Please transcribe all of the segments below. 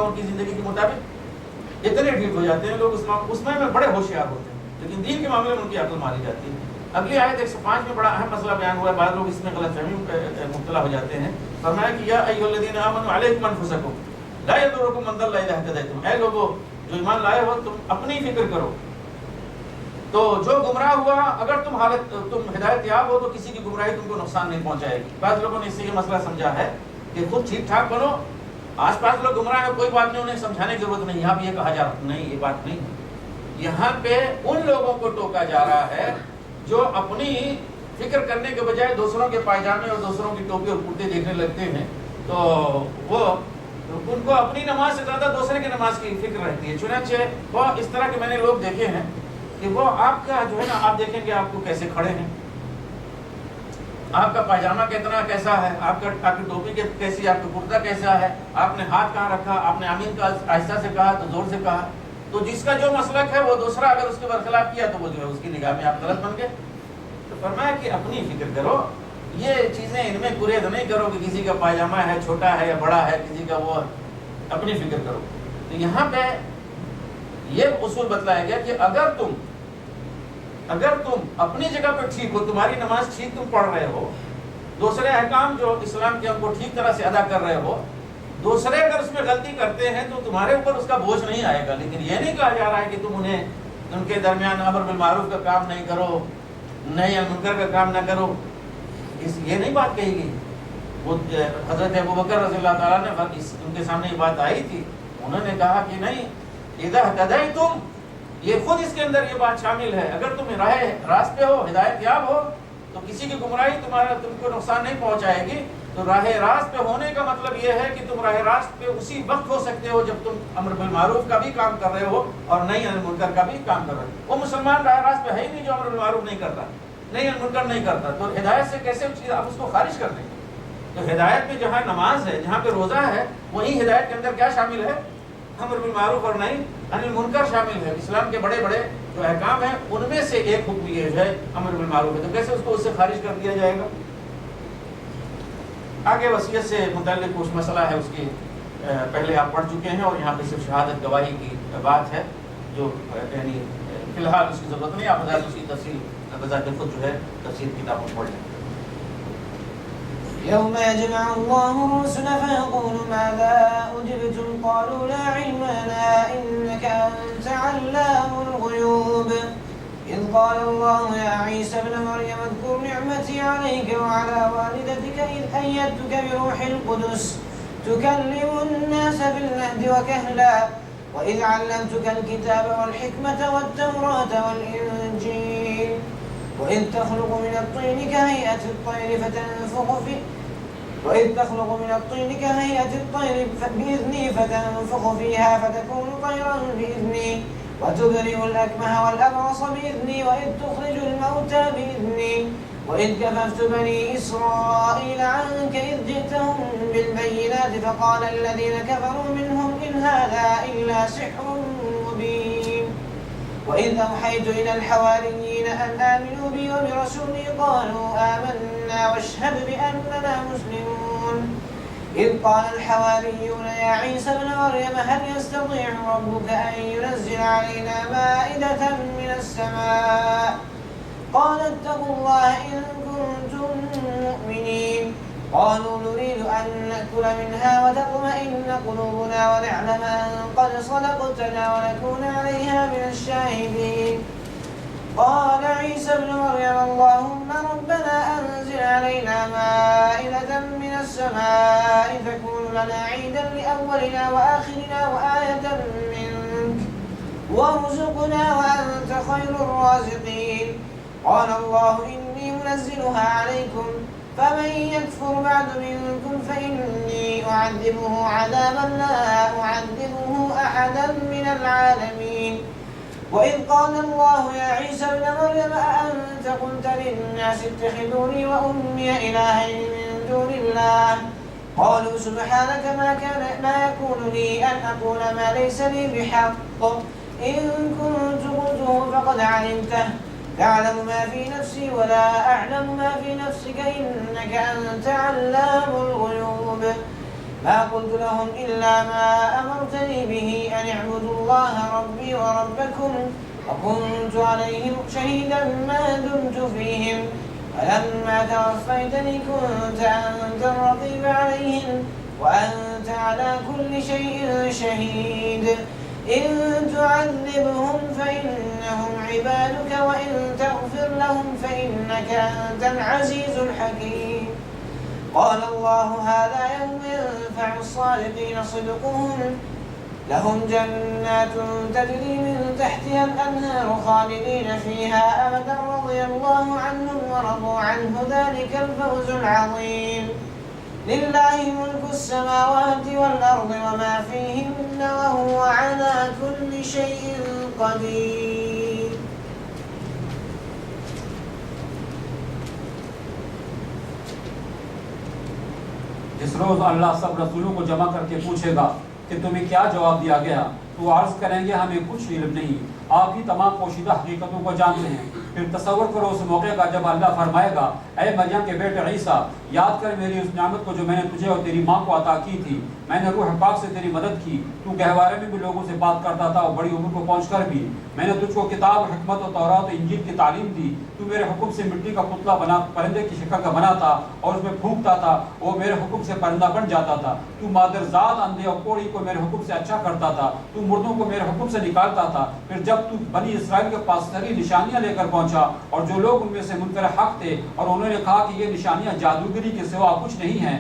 ان کی زندگی کے مطابق اتنے ٹھیک ہو جاتے ہیں لوگ، اس میں بڑے ہوشیار ہوتے ہیں، لیکن دین کے معاملے میں ان کی عقل ماری جاتی ہے۔ اگلی آیت 105 میں بڑا اہم مسئلہ بیان ہوا ہے، بعض لوگ اس میں غلط فہمی میں مبتلا ہو جاتے ہیں۔ فرمایا کہ یا ایھا الذین آمنوا علیکم انفسکم لا یضرکم من ضل اذا اهتدیتم، اے لوگو جو ایمان لائے ہو تم اپنی فکر کرو، تو جو گمراہ ہوا اگر تم ہدایت یاب ہو تو کسی کی گمراہی تم کو نقصان نہیں پہنچائے گی۔ بعض لوگوں نے اس سے یہ مسئلہ سمجھا ہے کہ خود ٹھیک ٹھاک بنو، آس پاس لوگ گمراہ ہیں کوئی بات نہیں، انہیں سمجھانے کی ضرورت نہیں۔ یہاں بھی یہ کہا جا رہا نہیں، یہ بات نہیں ہے، یہاں پہ ان لوگوں کو ٹوکا جا رہا ہے جو اپنی فکر کرنے کے بجائے دوسروں کے پائجامے اور دوسروں کی ٹوپی اور کرتے دیکھنے لگتے ہیں، تو وہ ان کو اپنی نماز سے زیادہ دوسرے کی نماز کی فکر رہتی ہے۔ چنانچہ وہ اس طرح کے میں نے لوگ دیکھے ہیں کہ وہ آپ کا جو ہے نا، آپ دیکھیں گے آپ کو کیسے کھڑے ہیں، آپ کا پاجامہ کیسا ہے، آپ کی ٹوپی کیسی، آپ کا کرتا کیسا ہے، آپ نے ہاتھ کہاں رکھا، آپ نے آمین کا آہستہ سے کہا تو زور سے کہا، تو جس کا جو مسلک ہے وہ دوسرا اگر اس کے برخلاف کیا تو وہ جو ہے اس کی نگاہ میں آپ غلط بن گئے۔ تو فرمایا کہ اپنی فکر کرو، یہ چیزیں ان میں گریز نہیں کرو کہ کسی کا پاجامہ ہے چھوٹا ہے یا بڑا ہے، کسی کا وہ، اپنی فکر کرو۔ تو یہاں پہ یہ اصول بتلایا گیا کہ اگر تم اپنی جگہ پہ ٹھیک ہو، تمہاری نماز ٹھیک تم پڑھ رہے ہو، دوسرے احکام جو اسلام کے ان کو ٹھیک طرح سے ادا کر رہے ہو، دوسرے اگر اس میں غلطی کرتے ہیں تو تمہارے اوپر اس کا بوجھ نہیں آئے گا۔ لیکن یہ نہیں کہا جا رہا ہے کہ تم انہیں ان کے درمیان امر بالمعروف کا کام نہیں کرو، نہی عن منکر کا کام نہ کرو، یہ نہیں بات کہی گئی۔ وہ حضرت ابوبکر رضی اللہ تعالیٰ نے ان کے سامنے یہ بات آئی تھی، انہوں نے کہا کہ نہیں، اذا اهتدیتم، یہ خود اس کے اندر یہ بات شامل ہے، اگر تم راہ راست پہ ہو، ہدایت یاب ہو، تو کسی کی گمراہی تم کو نقصان نہیں پہنچائے گی۔ تو راہ راست پہ ہونے کا مطلب یہ ہے کہ تم راہ راست پہ اسی وقت ہو سکتے ہو جب تم امر بالمعروف کا بھی کام کر رہے ہو اور نہی عن المنکر کا بھی کام کر رہے ہو۔ وہ مسلمان راہ راست پہ ہے ہی نہیں جو امر بالمعروف نہیں کرتا، نہی عن المنکر نہیں کرتا، تو ہدایت سے کیسے آپ اس کو خارج کر دیں گے؟ تو ہدایت میں جہاں نماز ہے، جہاں پہ روزہ ہے، وہی ہدایت کے اندر کیا شامل ہے؟ امر بالمعروف اور نہی عن المنکر شامل ہے۔ اسلام کے بڑے بڑے جو احکام ہیں ان میں سے ایک حکم یہ ہے امر بالمعروف ہے، تو کیسے اس کو اس سے خارج کر دیا جائے گا؟ آگے وصیت سے متعلق کچھ مسئلہ ہے، اس کی پہلے آپ پڑھ چکے ہیں، اور یہاں پہ صرف شہادت گواہی کی بات ہے جو یعنی فی الحال اس کی ضرورت نہیں، آپ حضرات اس کی تفصیل بذات خود جو ہے تفصیل کتاب میں پڑھ لیں۔ يوم يجمع الله الرسل فيقول ماذا أجبتم قالوا لا علم لنا إنك أنت علام الغيوب إذ قال الله يا عيسى ابن مريم اذكر نعمتي عليك وعلى والدتك إذ أيدتك بروح القدس تكلم الناس بالمهد وكهلا وإذ علمتك الكتاب والحكمة والتوراة والإنجيل وإذ تخلق من الطين كهيئة الطير بإذني فتنفخ فيها فتكون طيرا بإذني وتبرئ الأكمه والأبرص بإذني وإذ تخرج الموتى بإذني وإذ كففت بني إسرائيل عنك إذ جئتهم بالبينات فقال الذين كفروا منهم إن هذا إلا سحر مبين وإذ أوحيت إلى الحواريين أن آمنوا بي وبرسولي قالوا آمنا واشهد بأننا مسلمون إذ قال الحواريون يا عيسى ابن مريم هل يستطيع ربك أن ينزل علينا مائدة من السماء قال اتقوا الله إن كنتم مؤمنين قالوا نريد أن نأكل منها وتطمئن قلوبنا ونعلم أن قد صدقتنا ونكون عليها من الشاهدين قال عيسى ابن مريم اللهم ربنا أنزل علينا مائدة من السماء تكون لنا عيدا لأولنا وآخرنا وآية منك وارزقنا وأنت خير الرازقين قال الله إني منزلها عليكم فمن يكفر بعد منكم فإني أعذبه عذابا لا أعذبه أحدا من العالمين وإذ قال الله يا عيسى ابن مريم أأنت قلت للناس اتخذوني وأمي إلهين من دون الله قالوا سبحانك ما يكون لي أن أقول ما ليس لي بحق إن كنت قلته فقد علمته تعلم ما في نفسي ولا أعلم ما في نفسك إنك أنت علام الغيوب ما قلت لهم إلا ما أمرتني الله ربي وربكم وكنت عليهم شهيدا ما دمت فيهم فلما توفيتني كنت أنت الرقيب عليهم وأنت على كل شيء شهيد إن تعذبهم فإنهم عبادك وإن تغفر لهم فإنك أنت العزيز الحكيم قال الله هذا يوم ينفع الصادقين صدقهم لهم جنات تجري من تحتها الأنهار خالدين فيها أبدا رضي الله عنهم ورضوا عنه ذلك الفوز العظيم لله ملك السماوات والأرض وما فيهن وهو على كل شيء قدير. جس روز اللہ سب رسولوں کو جمع کر کے پوچھے گا کہ تمہیں کیا جواب دیا گیا تو عرض کریں گے ہمیں کچھ علم نہیں، آپ ہی تمام پوشیدہ حقیقتوں کو جانتے ہیں۔ پھر تصور کرو اس موقع کا جب اللہ فرمائے گا اے مریم کے بیٹے عیسیٰ، یاد کر میری اس نعمت کو جو میں نے تجھے اور تیری ماں کو عطا کی تھی۔ میں نے روح پاک سے تیری مدد کی، تو گہوارے میں بھی لوگوں سے بات کرتا تھا اور بڑی عمر کو پہنچ کر بھی میں نے تجھ کو کتاب، حکمت اور تورات و انجیل کی تعلیم دی۔ تو میرے حکم سے مٹی کا پتلا بنا پرندے کی شکل کا بنا تھا اور اس میں پھونکتا تھا، وہ میرے حکم سے پرندہ بن جاتا تھا۔ تو مادرزاد، اندھے اور کوڑی کو میرے حکم سے اچھا کرتا تھا، تو مردوں کو میرے حکم سے نکالتا تھا۔ پھر جب تو بنی اسرائیل کے پاس ساری نشانیاں لے کر پہنچا اور جو لوگ ان میں سے منکر حق تھے اور انہوں نے کہا کہ یہ نشانیاں جادوگری کے سوا کچھ نہیں ہیں،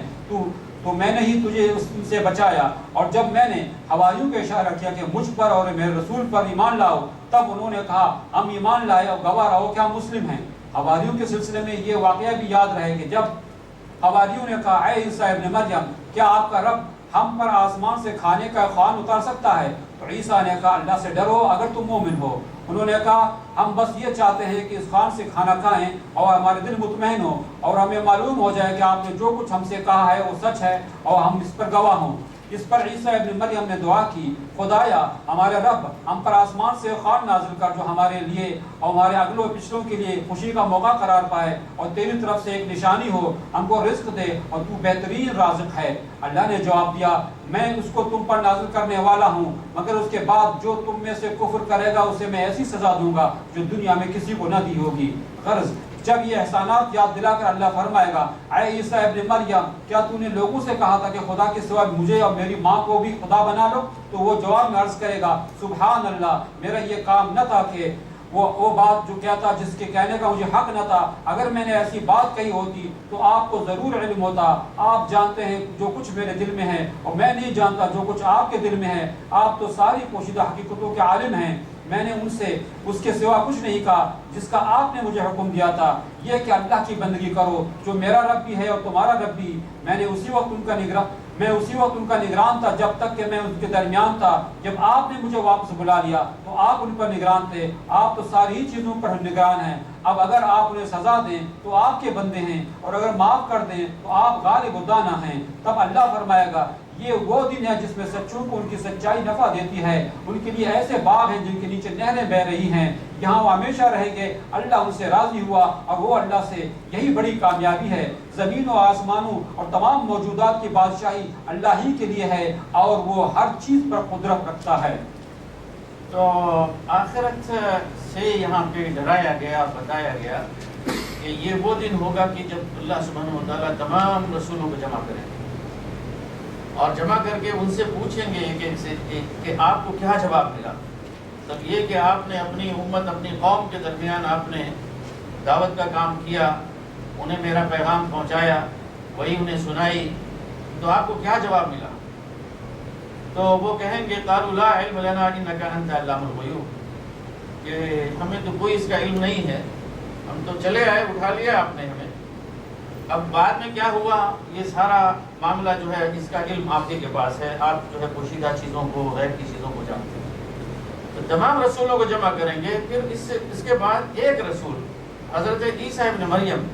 تو میں نے ہی تجھے ان سے بچایا۔ اور جب میں نے حواریوں کا اشارہ کیا کہ مجھ پر اور میرے رسول پر ایمان لاؤ، تب انہوں نے کہا ہم ایمان لائے اور گواہ رہو کہ ہم مسلم ہیں۔ حواریوں کے سلسلے میں یہ واقعہ بھی یاد رہے کہ جب حواریوں نے کہا اے عیسیٰ ابن مریم، کیا آپ کا رب ہم پر آسمان سے کھانے کا خوان اتار سکتا ہے؟ تو عیسیٰ نے کہا اللہ سے ڈرو اگر تم مومن ہو۔ انہوں نے کہا ہم بس یہ چاہتے ہیں کہ اس خوان سے کھانا کھائیں اور ہمارے دل مطمئن ہو اور ہمیں معلوم ہو جائے کہ آپ نے جو کچھ ہم سے کہا ہے وہ سچ ہے اور ہم اس پر گواہ ہوں۔ اس پر عیسیٰ ابن مریم نے دعا کی خدایا ہمارے رب ہم پر آسمان سے خوان نازل کر جو ہمارے لیے اور ہمارے اگلوں و پچھلوں کے لیے خوشی کا موقع قرار پائے اور تیری طرف سے ایک نشانی ہو، ہم کو رزق دے اور تو بہترین رازق ہے۔ اللہ نے جواب دیا میں اس کو تم پر نازل کرنے والا ہوں، مگر اس کے بعد جو تم میں سے کفر کرے گا اسے میں ایسی سزا دوں گا جو دنیا میں کسی کو نہ دی ہوگی۔ غرض جب یہ احسانات یاد دلا کر اللہ فرمائے گا اے عیسیٰ ابن مریم، کیا تو نے لوگوں سے کہا تھا کہ خدا کے سوا مجھے اور میری ماں کو بھی خدا بنا لو؟ تو وہ جواب میں عرض کرے گا سبحان اللہ، میرا یہ کام نہ تھا کہ وہ بات جو کہتا جس کے کہنے کا مجھے حق نہ تھا۔ اگر میں نے ایسی بات کہی ہوتی تو آپ کو ضرور علم ہوتا۔ آپ جانتے ہیں جو کچھ میرے دل میں ہے اور میں نہیں جانتا جو کچھ آپ کے دل میں ہے۔ آپ تو ساری پوشیدہ حقیقتوں کے عالم ہیں۔ میں نے ان سے اس کے سوا کچھ نہیں کہا جس کا آپ نے مجھے حکم دیا تھا، یہ کہ اللہ کی بندگی کرو جو میرا رب بھی ہے اور تمہارا رب بھی۔ میں اسی وقت ان کا نگران تھا جب تک کہ میں ان کے درمیان تھا۔ جب آپ نے مجھے واپس بلا لیا تو آپ ان پر نگران تھے۔ آپ تو ساری چیزوں پر نگران ہیں۔ اب اگر آپ انہیں سزا دیں تو آپ کے بندے ہیں اور اگر معاف کر دیں تو آپ غالب و دانا ہیں۔ تب اللہ فرمائے گا یہ وہ دن ہے جس میں سچوں کو ان کی سچائی نفع دیتی ہے۔ ان کے لیے ایسے باغ ہیں جن کے نیچے نہریں بہ رہی ہیں، یہاں وہ ہمیشہ رہیں گے۔ اللہ ان سے راضی ہوا اور وہ اللہ سے یہی بڑی کامیابی ہے۔ زمین و آسمانوں اور تمام موجودات کی بادشاہی اللہ ہی کے لیے ہے اور وہ ہر چیز پر قدرت رکھتا ہے۔ تو آخرت سے یہاں پہ ڈرایا گیا، بتایا گیا کہ یہ وہ دن ہوگا کہ جب اللہ سبحانہ و تعالیٰ تمام رسولوں کو جمع کریں گے اور جمع کر کے ان سے پوچھیں گے ایک سے کہ آپ کو کیا جواب ملا۔ تب یہ کہ آپ نے اپنی امت، اپنی قوم کے درمیان آپ نے دعوت کا کام کیا، انہیں میرا پیغام پہنچایا، وہی انہیں سنائی، تو آپ کو کیا جواب ملا؟ تو وہ کہیں گے قالوا لا علم لنا انک انت علام الغیوب، کہ ہمیں تو کوئی اس کا علم نہیں ہے، ہم تو چلے آئے، اٹھا لیا آپ نے ہمیں۔ اب بعد میں کیا ہوا یہ سارا معاملہ جو ہے اس کا علم آپ کے پاس ہے، آپ جو ہے پوشیدہ چیزوں کو، غیب کی چیزوں کو جانتے ہیں۔ تو تمام رسولوں کو جمع کریں گے، پھر اس کے بعد ایک رسول حضرت عیسیٰ ابن مریم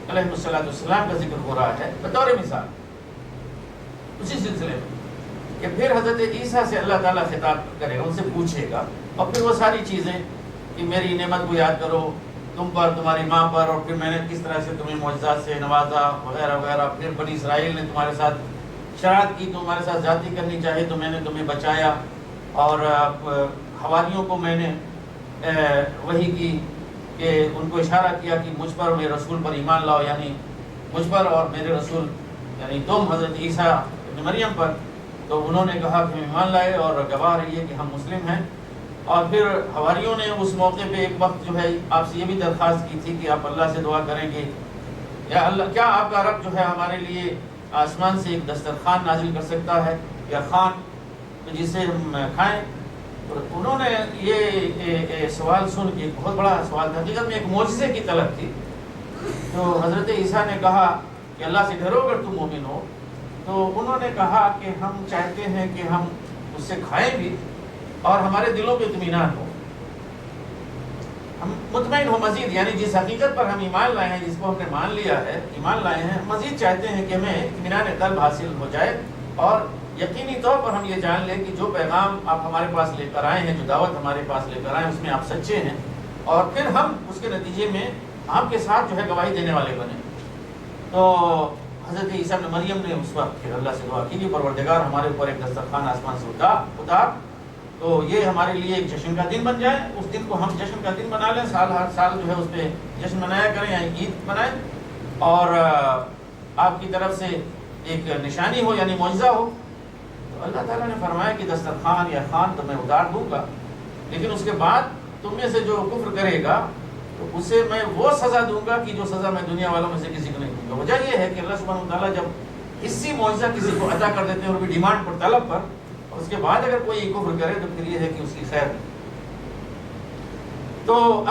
علیہ السلام کا ذکر ہو رہا ہے بطور مثال اسی سلسلے میں، کہ پھر حضرت عیسیٰ سے اللہ تعالیٰ خطاب کرے گا، ان سے پوچھے گا اور پھر وہ ساری چیزیں کہ میری نعمت کو یاد کرو، تم پر، تمہاری ماں پر، اور پھر میں نے کس طرح سے تمہیں معجزات سے نوازا وغیرہ وغیرہ، پھر بنی اسرائیل نے تمہارے ساتھ شرارت کی، تمہارے ساتھ زیادتی کرنی چاہے تو میں نے تمہیں بچایا، اور حواریوں کو میں نے وحی کی کہ ان کو اشارہ کیا کہ مجھ پر میرے رسول پر ایمان لاؤ، یعنی مجھ پر اور میرے رسول یعنی تم حضرت عیسیٰ ابن مریم پر. تو انہوں نے کہا کہ ہم ایمان لائے اور گواہ رہی ہے کہ ہم مسلم ہیں. اور پھر حواریوں نے اس موقع پہ ایک وقت جو ہے آپ سے یہ بھی درخواست کی تھی کہ آپ اللہ سے دعا کریں کہ یا اللہ کیا آپ کا رب جو ہے ہمارے لیے آسمان سے ایک دسترخوان نازل کر سکتا ہے یا خوان جسے ہم کھائیں. تو انہوں نے یہ سوال سن کے بہت بڑا سوال تھا، حقیقت میں ایک معجزے کی طلب تھی. تو حضرت عیسیٰ نے کہا کہ اللہ سے ڈرو اگر تم مومن ہو. تو انہوں نے کہا کہ ہم چاہتے ہیں کہ ہم اس سے کھائیں بھی اور ہمارے دلوں پہ اطمینان ہو، ہم مطمئن ہو مزید، یعنی جس حقیقت پر ہم ایمان لائے ہیں، جس کو ہم نے مان لیا ہے، ایمان لائے ہیں، مزید چاہتے ہیں کہ ہمیں اطمینان قلب حاصل ہو جائے اور یقینی طور پر ہم یہ جان لیں کہ جو پیغام آپ ہمارے پاس لے کر آئے ہیں، جو دعوت ہمارے پاس لے کر آئے ہیں، اس میں آپ سچے ہیں اور پھر ہم اس کے نتیجے میں آپ کے ساتھ جو ہے گواہی دینے والے بنے. تو حضرت عیسیٰ ابن مریم نے اس وقت پھر اللہ سے دعا کی کہ پروردگار ہمارے اوپر ایک دسترخوان آسمان سے اتار تو یہ ہمارے لیے ایک جشن کا دن بن جائے. اس دن کو ہم جشن کا دن بنا لیں، سال ہر سال جو ہے اس پہ جشن منایا کریں یا عید منائیں اور آپ کی طرف سے ایک نشانی ہو یعنی معجزہ ہو. تو اللہ تعالیٰ نے فرمایا کہ دسترخوان یا خوان تو میں اتار دوں گا، لیکن اس کے بعد تم میں سے جو کفر کرے گا تو اسے میں وہ سزا دوں گا کہ جو سزا میں دنیا والوں میں سے کسی کو نہیں دوں گا. وجہ یہ ہے کہ اللہ سبحانہ وتعالیٰ جب حصی معجزہ کسی کو عطا کر دیتے ہیں اور بھی ڈیمانڈ پر، طلب پر، اور اس کے بعد اگر کوئی کفر کرے تو پھر یہ ہے کہ اس کی خیر. تو